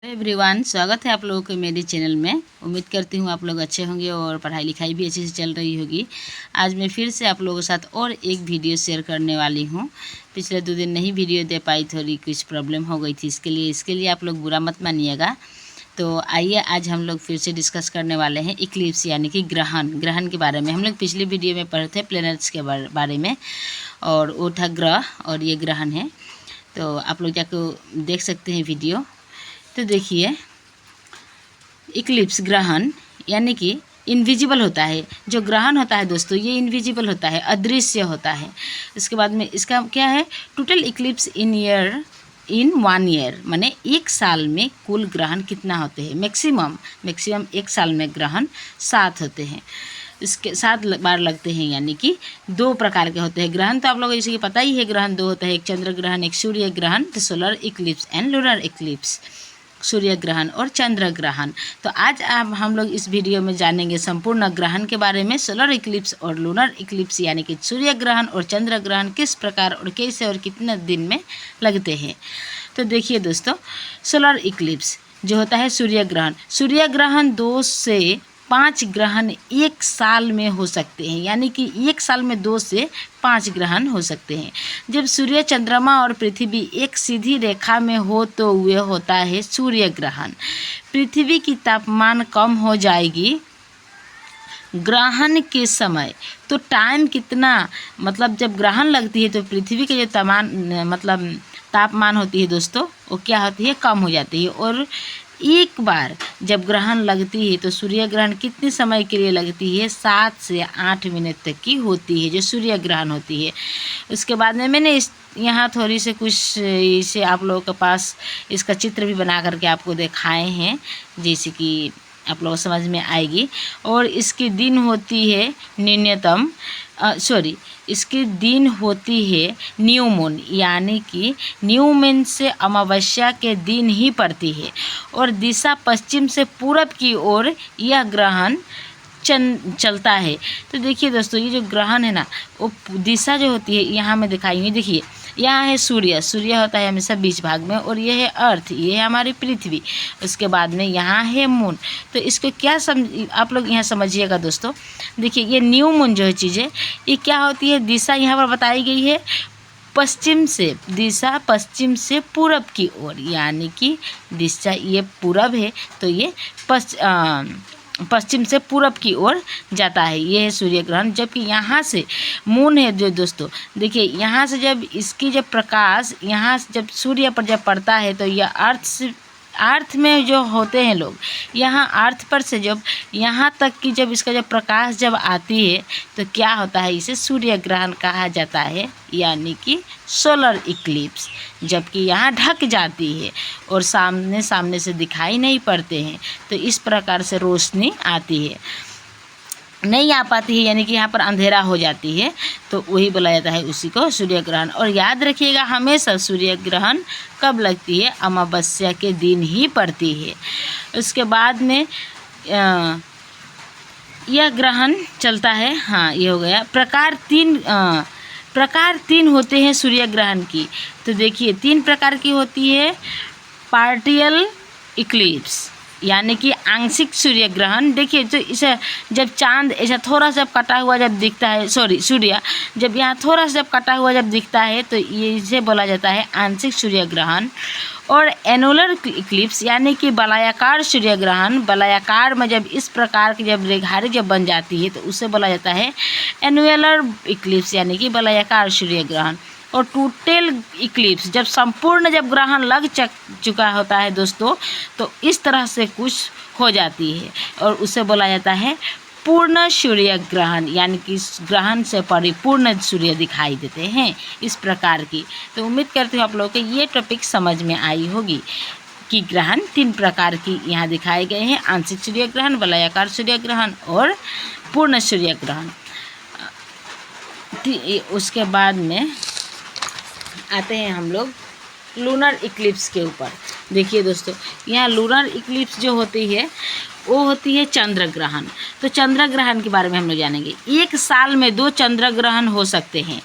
Everyone, स्वागत है आप लोगों को मेरे चैनल में। उम्मीद करती हूँ आप लोग अच्छे होंगे और पढ़ाई लिखाई भी अच्छे से चल रही होगी। आज मैं फिर से आप लोगों के साथ और एक वीडियो शेयर करने वाली हूँ। पिछले 2 दिन नहीं वीडियो दे पाई, थोड़ी कुछ प्रॉब्लम हो गई थी, इसके लिए आप लोग बुरा मत मानिएगा। तो आइए आज हम लोग फिर से डिस्कस करने वाले हैं इक्लिप्स यानी कि ग्रहण के बारे में। हम लोग पिछली वीडियो में पढ़े थे प्लैनेट्स के बारे में, और वो था ग्रह और ये ग्रहण है। तो आप लोग जाकर देख सकते हैं वीडियो। तो देखिए, इक्लिप्स ग्रहण यानी कि इनविजिबल होता है। जो ग्रहण होता है दोस्तों, ये इनविजिबल होता है, अदृश्य होता है। इसके बाद में इसका क्या है, टोटल इक्लिप्स इन 1 ईयर, माने 1 साल में कुल ग्रहण कितना होते हैं। मैक्सिमम 1 साल में ग्रहण 7 होते हैं। इसके 7 बार लगते हैं, यानी कि 2 प्रकार के होते हैं ग्रहण। तो आप लोगों को जैसे कि पता ही है, ग्रहण 2 होता है, एक चंद्र ग्रहण, एक सूर्य ग्रहण, तो solar eclipse and lunar eclipse, सूर्य ग्रहण और चंद्र ग्रहण। तो आज हम लोग इस वीडियो में जानेंगे संपूर्ण ग्रहण के बारे में, सोलर इक्लिप्स और लूनर इक्लिप्स यानी कि सूर्य ग्रहण और चंद्र ग्रहण किस प्रकार और कैसे और कितने दिन में लगते हैं। तो देखिए दोस्तों, सोलर इक्लिप्स जो होता है सूर्य ग्रहण 2 से 5 ग्रहण 1 साल में हो सकते हैं, यानी कि 1 साल में 2 से 5 ग्रहण हो सकते हैं। जब सूर्य, चंद्रमा और पृथ्वी एक सीधी रेखा में हो तो वह होता है सूर्य ग्रहण। पृथ्वी की तापमान कम हो जाएगी ग्रहण के समय। तो टाइम कितना, मतलब जब ग्रहण लगती है तो पृथ्वी के जो तापमान होती है दोस्तों, वो क्या होती है, कम हो जाती है। और एक बार जब ग्रहण लगती है तो सूर्य ग्रहण कितने समय के लिए लगती है, 7 से 8 मिनट तक की होती है जो सूर्य ग्रहण होती है। उसके बाद में मैंने यहाँ थोड़ी से कुछ इसे आप लोगों के पास इसका चित्र भी बना करके आपको दिखाए हैं, जैसे कि आप लोगों को समझ में आएगी। और इसकी दिन होती है इसकी दिन होती है न्यू मून, यानी कि न्यू मून से अमावस्या के दिन ही पड़ती है। और दिशा पश्चिम से पूरब की ओर यह ग्रहण चलता है। तो देखिए दोस्तों, ये जो ग्रहण है ना, वो दिशा जो होती है यहाँ में दिखाई हुई, देखिए यहाँ है सूर्य होता है हमेशा बीच भाग में, और ये है अर्थ, ये है हमारी पृथ्वी। उसके बाद में यहाँ है मून। तो इसको क्या आप लोग यहाँ समझिएगा दोस्तों। देखिए, ये न्यू मून जो है चीज़ें, ये क्या होती है, दिशा यहाँ पर बताई गई है दिशा पश्चिम से पूरब की ओर, यानी कि दिशा ये पूरब है तो ये पश्चिम से पूरब की ओर जाता है। ये है सूर्य ग्रहण। जबकि यहाँ से मून है जो दोस्तों, देखिए यहाँ से जब इसकी जब प्रकाश यहाँ से जब सूर्य पर जब पड़ता है तो यह अर्थ में जो होते हैं लोग, यहाँ अर्थ पर से जब यहाँ तक की जब इसका जब प्रकाश जब आती है तो क्या होता है, इसे सूर्य ग्रहण कहा जाता है, यानी कि सोलर इक्लिप्स। जबकि यहाँ ढक जाती है और सामने से दिखाई नहीं पड़ते हैं, तो इस प्रकार से रोशनी आती है, नहीं आ पाती है, यानी कि यहाँ पर अंधेरा हो जाती है, तो वही बोला जाता है उसी को सूर्य ग्रहण। और याद रखिएगा, हमेशा सूर्य ग्रहण कब लगती है, अमावस्या के दिन ही पड़ती है। उसके बाद में यह ग्रहण चलता है। हाँ, ये हो गया। प्रकार 3 होते हैं सूर्य ग्रहण की। तो देखिए, 3 प्रकार की होती है। पार्शियल इक्लिप्स यानी कि आंशिक सूर्य ग्रहण। देखिए, तो इसे जब चांद ऐसा थोड़ा सा कटा हुआ जब दिखता है, सूर्य जब यहाँ थोड़ा सा जब कटा हुआ जब दिखता है तो ये इसे बोला जाता है आंशिक सूर्य ग्रहण। और एनुलर इक्लिप्स यानी कि वलयाकार सूर्य ग्रहण, वलयाकार में जब इस प्रकार की जब रेखाएं जब बन जाती है तो उसे बोला जाता है एनुलर इक्लिप्स यानी कि वलयाकार सूर्य ग्रहण। और टोटल इक्लिप्स जब संपूर्ण जब ग्रहण लग चुका होता है दोस्तों, तो इस तरह से कुछ हो जाती है और उसे बोला जाता है पूर्ण सूर्य ग्रहण, यानी कि ग्रहण से परिपूर्ण सूर्य दिखाई देते हैं, इस प्रकार की। तो उम्मीद करती हूँ आप लोगों को ये टॉपिक समझ में आई होगी कि ग्रहण 3 प्रकार की यहाँ दिखाए गए हैं, आंशिक सूर्य ग्रहण, वलयाकार सूर्य ग्रहण और पूर्ण सूर्य ग्रहण। उसके बाद में आते हैं हम लोग लूनर इक्लिप्स के ऊपर। देखिए दोस्तों, यहाँ लूनर इक्लिप्स जो होती है वो होती है चंद्र ग्रहण। तो चंद्र ग्रहण के बारे में हम लोग जानेंगे। 1 साल में 2 चंद्र ग्रहण हो सकते हैं।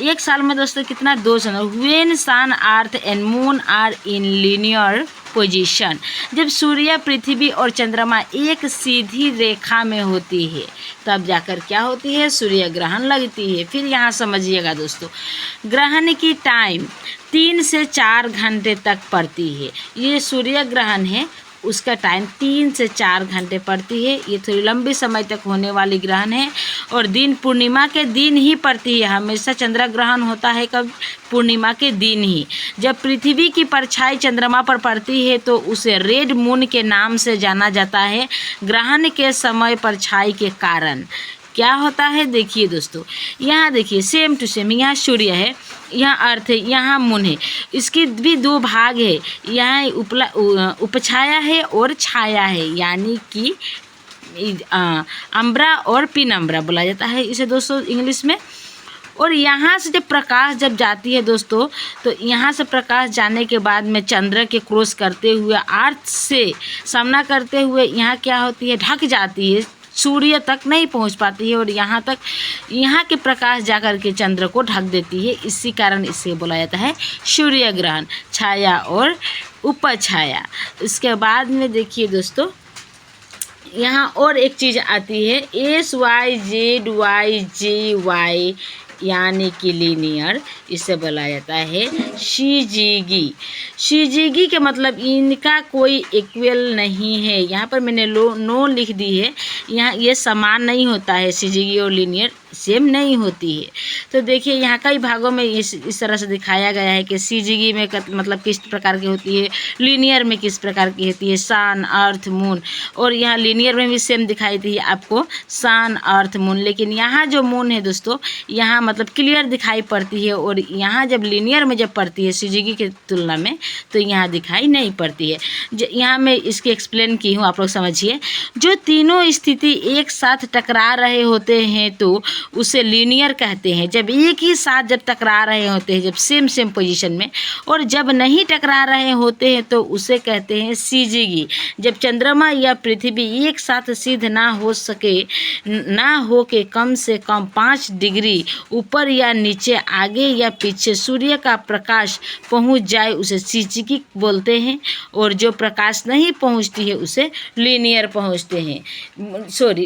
1 साल में दोस्तों कितना, 2 चंद्र। When sun earth and moon are in linear position. जब सूर्य, पृथ्वी और चंद्रमा एक सीधी रेखा में होती है तब जाकर क्या होती है, सूर्य ग्रहण लगती है। फिर यहाँ समझिएगा दोस्तों, ग्रहण की टाइम 3 से 4 घंटे तक पड़ती है। ये सूर्य ग्रहण है, उसका टाइम 3 से 4 घंटे पड़ती है। ये थोड़ी लंबी समय तक होने वाली ग्रहण है और दिन पूर्णिमा के दिन ही पड़ती है। हमेशा चंद्र ग्रहण होता है कब, पूर्णिमा के दिन ही। जब पृथ्वी की परछाई चंद्रमा पर पड़ती है तो उसे रेड मून के नाम से जाना जाता है। ग्रहण के समय परछाई के कारण क्या होता है, देखिए दोस्तों, यहाँ देखिए सेम टू सेम, यहाँ सूर्य है, यहाँ अर्थ है, यहाँ मून है। इसके भी 2 भाग है, यहाँ उपछाया है और छाया है, यानी कि अम्ब्रा और पिनम्ब्रा बोला जाता है इसे दोस्तों इंग्लिश में। और यहाँ से जब प्रकाश जब जाती है दोस्तों, तो यहाँ से प्रकाश जाने के बाद में चंद्र के क्रॉस करते हुए अर्थ से सामना करते हुए यहाँ क्या होती है, ढक जाती है, सूर्य तक नहीं पहुंच पाती है और यहाँ तक, यहाँ के प्रकाश जाकर के चंद्र को ढक देती है। इसी कारण इसे बोला जाता है सूर्य ग्रहण, छाया और उपछाया। इसके बाद में देखिए दोस्तों, यहाँ और एक चीज़ आती है SYZYJY, यानी कि लीनियर, इसे बोला जाता है शिजिगी। शिजिगी के मतलब इनका कोई इक्वल नहीं है। यहाँ पर मैंने नो लिख दी है, यहाँ ये समान नहीं होता है, शिजिगी और लीनियर सेम नहीं होती है। तो देखिए यहाँ कई भागों में इस तरह से दिखाया गया है कि शिजिगी में मतलब किस प्रकार की होती है, लीनियर में किस प्रकार की होती है, सन, अर्थ, मून। और यहाँ लीनियर में भी सेम दिखाई दी है आपको, सन, अर्थ, मून। लेकिन यहाँ जो मून है दोस्तों, यहाँ मतलब क्लियर दिखाई पड़ती है और यहाँ जब लीनियर में जब पड़ती है शिजिगी की तुलना में, तो यहाँ दिखाई नहीं पड़ती है। यहाँ मैं इसकी एक्सप्लेन की हूँ, आप लोग समझिए। जो तीनों स्थिति एक साथ टकरा रहे होते हैं तो उसे लीनियर कहते हैं। जब एक ही साथ जब टकरा रहे होते हैं, जब सेम पोजीशन में, और जब नहीं टकरा रहे होते हैं तो उसे कहते हैं शिजिगी। जब चंद्रमा या पृथ्वी एक साथ सिद्ध ना हो सके, ना हो के कम से कम 5 डिग्री ऊपर या नीचे, आगे या पीछे सूर्य का प्रकाश पहुंच जाए, उसे शिजिगी बोलते हैं। और जो प्रकाश नहीं पहुंचती है उसे लीनियर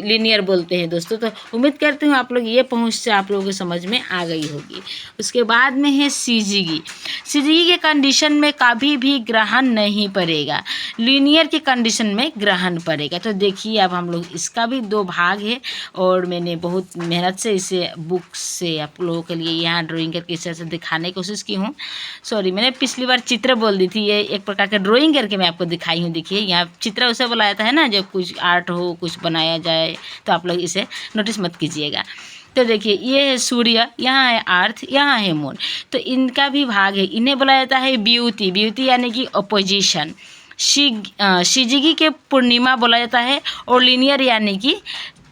लीनियर बोलते हैं दोस्तों। तो उम्मीद करती हूँ आप लोग ये पहुँच से आप लोगों को समझ में आ गई होगी। उसके बाद में है शिजिगी। शिजिगी के कंडीशन में कभी भी ग्रहण नहीं पड़ेगा, लीनियर की कंडीशन में ग्रहण पड़ेगा। तो देखिए अब हम लोग, इसका भी 2 भाग है और मैंने बहुत मेहनत से इसे बुक से आप लोगों के लिए यहाँ ड्राइंग करके इस तरह से दिखाने की कोशिश की हूँ। सॉरी, मैंने पिछली बार चित्र बोल दी थी, ये एक प्रकार का ड्राइंग करके मैं आपको दिखाई हूँ। देखिए यहाँ चित्र उसे बोला जाता है ना, जब कुछ आर्ट हो, कुछ बनाया जाए, तो आप लोग इसे नोटिस मत कीजिएगा। तो देखिए ये है सूर्य, यहाँ है अर्थ, यहाँ है मून। तो इनका भी भाग है, इन्हें बोला जाता है ब्यूटी यानी कि अपोजिशन। शिजिगी के पूर्णिमा बोला जाता है और लीनियर यानी कि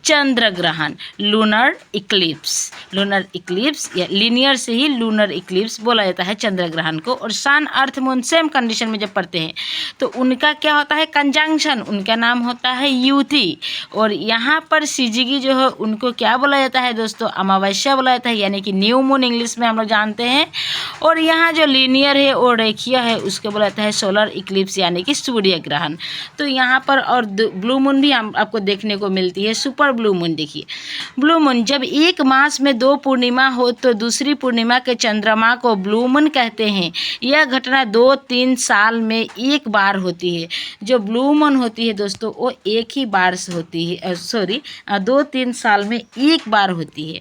चंद्र ग्रहण, लूनर इक्लिप्स या लीनियर से ही लूनर इक्लिप्स बोला जाता है चंद्र ग्रहण को। और सन, अर्थ, मून सेम कंडीशन में जब पड़ते हैं तो उनका क्या होता है, कंजंक्शन, उनका नाम होता है युति। और यहाँ पर शिजिगी जो है उनको क्या बोला जाता है दोस्तों, अमावस्या बोला जाता है, यानी कि न्यू मून इंग्लिश में हम लोग जानते हैं। और यहाँ जो लीनियर है और रेखीय है उसको बोला जाता है सोलर इक्लिप्स यानी कि सूर्य ग्रहण। तो यहाँ पर और ब्लू मून भी आपको देखने को मिलती है, सुपर ब्लू मून। देखिए ब्लू मून, जब एक मास में 2 पूर्णिमा हो तो दूसरी पूर्णिमा के चंद्रमा को ब्लू मून कहते हैं। यह घटना 2-3 साल में एक बार होती है। जो ब्लू मून होती है दोस्तों वो एक ही बार से होती है, 2-3 साल में एक बार होती है।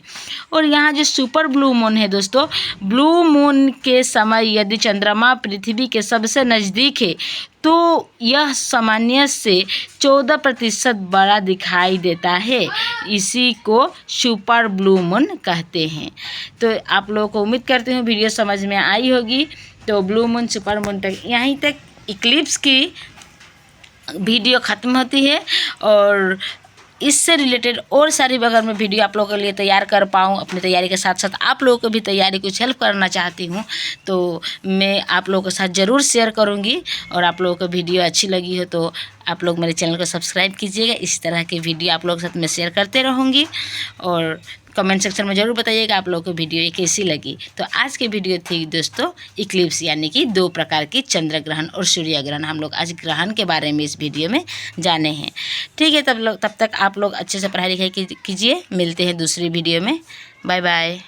और यहाँ जो सुपर ब्लू मून है दोस्तों, ब्लू मून के समय यदि चंद्रमा पृथ्वी के सबसे नज़दीक है तो यह सामान्य से 14% बड़ा दिखाई देता है। इसी को सुपर ब्लू मून कहते हैं। तो आप लोगों को उम्मीद करती हूँ वीडियो समझ में आई होगी। तो ब्लू मून, सुपर मून तक, यहीं तक इक्लिप्स की वीडियो ख़त्म होती है। और इससे रिलेटेड और सारी अगर मैं वीडियो आप लोगों के लिए तैयार कर पाऊँ, अपनी तैयारी के साथ साथ आप लोगों को भी तैयारी कुछ हेल्प करना चाहती हूँ, तो मैं आप लोगों के साथ ज़रूर शेयर करूँगी। और आप लोगों को वीडियो अच्छी लगी हो तो आप लोग मेरे चैनल को सब्सक्राइब कीजिएगा। इस तरह की वीडियो आप लोगों के साथ मैं शेयर करते रहूँगी और कमेंट सेक्शन में ज़रूर बताइएगा आप लोगों को वीडियो ये कैसी लगी। तो आज की वीडियो थी दोस्तों इक्लिप्स, यानी कि 2 प्रकार की चंद्र ग्रहण और सूर्य ग्रहण। हम लोग आज ग्रहण के बारे में इस वीडियो में जाने हैं। ठीक है, तब तक आप लोग अच्छे से पढ़ाई लिखाई कीजिए। मिलते हैं दूसरी वीडियो में। Bye bye.